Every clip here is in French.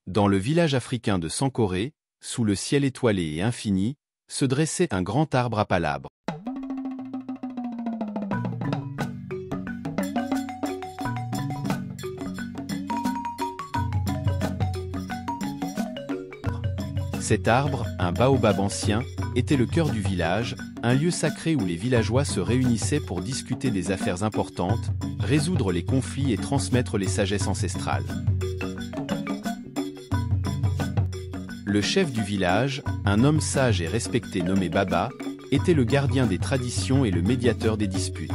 Dans le village africain de Sankoré, sous le ciel étoilé et infini, se dressait un grand arbre à palabres. Cet arbre, un baobab ancien, était le cœur du village, un lieu sacré où les villageois se réunissaient pour discuter des affaires importantes, résoudre les conflits et transmettre les sagesses ancestrales. Le chef du village, un homme sage et respecté nommé Baba, était le gardien des traditions et le médiateur des disputes.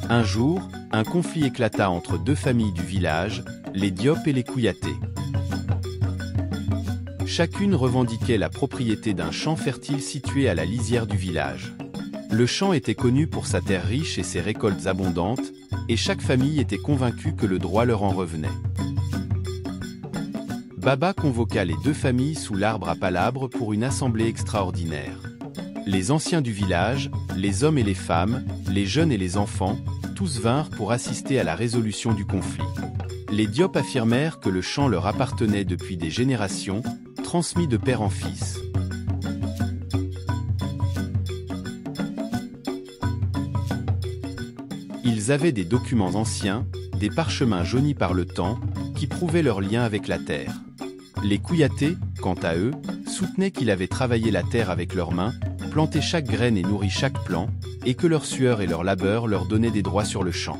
Un jour, un conflit éclata entre deux familles du village, les Diop et les Kouyaté. Chacune revendiquait la propriété d'un champ fertile situé à la lisière du village. Le champ était connu pour sa terre riche et ses récoltes abondantes, et chaque famille était convaincue que le droit leur en revenait. Baba convoqua les deux familles sous l'arbre à palabres pour une assemblée extraordinaire. Les anciens du village, les hommes et les femmes, les jeunes et les enfants, tous vinrent pour assister à la résolution du conflit. Les Diop affirmèrent que le champ leur appartenait depuis des générations, transmis de père en fils. Ils avaient des documents anciens, des parchemins jaunis par le temps, qui prouvaient leur lien avec la terre. Les Kouyaté, quant à eux, soutenaient qu'ils avaient travaillé la terre avec leurs mains, planté chaque graine et nourri chaque plant, et que leur sueur et leur labeur leur donnaient des droits sur le champ.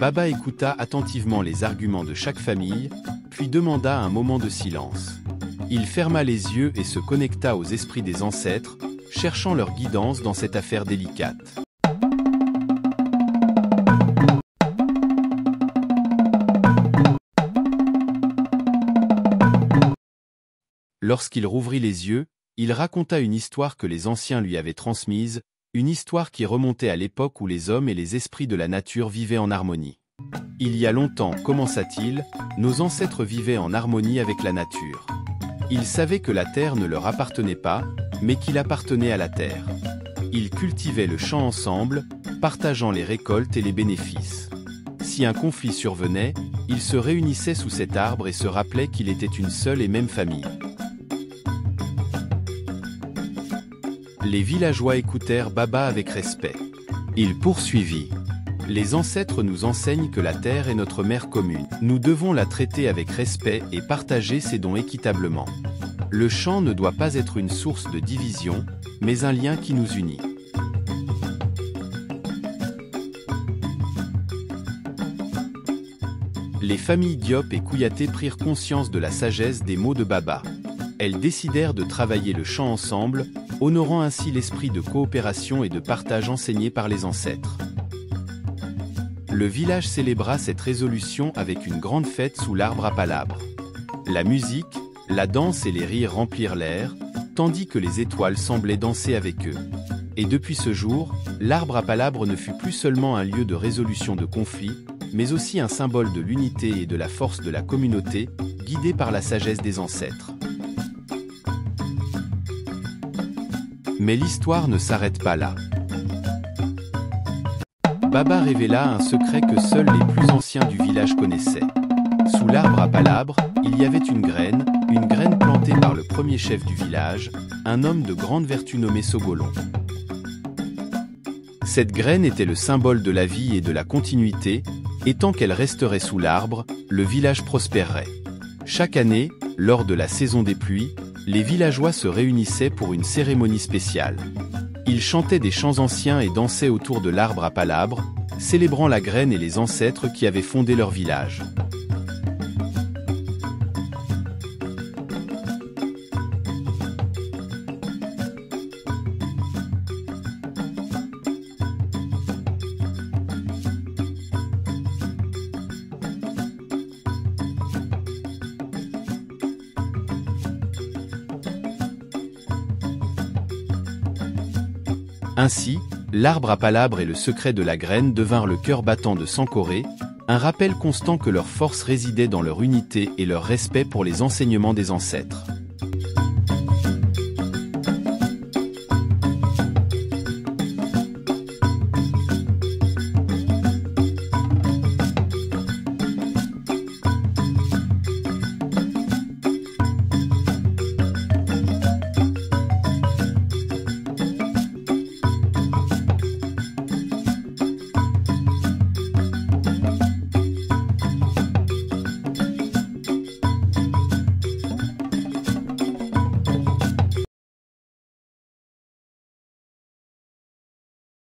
Baba écouta attentivement les arguments de chaque famille, puis demanda un moment de silence. Il ferma les yeux et se connecta aux esprits des ancêtres, cherchant leur guidance dans cette affaire délicate. Lorsqu'il rouvrit les yeux, il raconta une histoire que les anciens lui avaient transmise, une histoire qui remontait à l'époque où les hommes et les esprits de la nature vivaient en harmonie. Il y a longtemps, commença-t-il, nos ancêtres vivaient en harmonie avec la nature. Ils savaient que la terre ne leur appartenait pas, mais qu'il appartenait à la terre. Ils cultivaient le champ ensemble, partageant les récoltes et les bénéfices. Si un conflit survenait, ils se réunissaient sous cet arbre et se rappelaient qu'il était une seule et même famille. Les villageois écoutèrent Baba avec respect. Il poursuivit. Les ancêtres nous enseignent que la terre est notre mère commune. Nous devons la traiter avec respect et partager ses dons équitablement. Le champ ne doit pas être une source de division, mais un lien qui nous unit. Les familles Diop et Kouyaté prirent conscience de la sagesse des mots de Baba. Elles décidèrent de travailler le champ ensemble, honorant ainsi l'esprit de coopération et de partage enseigné par les ancêtres. Le village célébra cette résolution avec une grande fête sous l'arbre à palabres. La musique, la danse et les rires remplirent l'air, tandis que les étoiles semblaient danser avec eux. Et depuis ce jour, l'arbre à palabres ne fut plus seulement un lieu de résolution de conflits, mais aussi un symbole de l'unité et de la force de la communauté, guidée par la sagesse des ancêtres. Mais l'histoire ne s'arrête pas là. Baba révéla un secret que seuls les plus anciens du village connaissaient. Sous l'arbre à palabres, il y avait une graine plantée par le premier chef du village, un homme de grande vertu nommé Sogolon. Cette graine était le symbole de la vie et de la continuité, et tant qu'elle resterait sous l'arbre, le village prospérerait. Chaque année, lors de la saison des pluies, les villageois se réunissaient pour une cérémonie spéciale. Ils chantaient des chants anciens et dansaient autour de l'arbre à palabres, célébrant la graine et les ancêtres qui avaient fondé leur village. Ainsi, l'arbre à palabres et le secret de la graine devinrent le cœur battant de Sankoré, Un rappel constant que leur force résidait dans leur unité et leur respect pour les enseignements des ancêtres.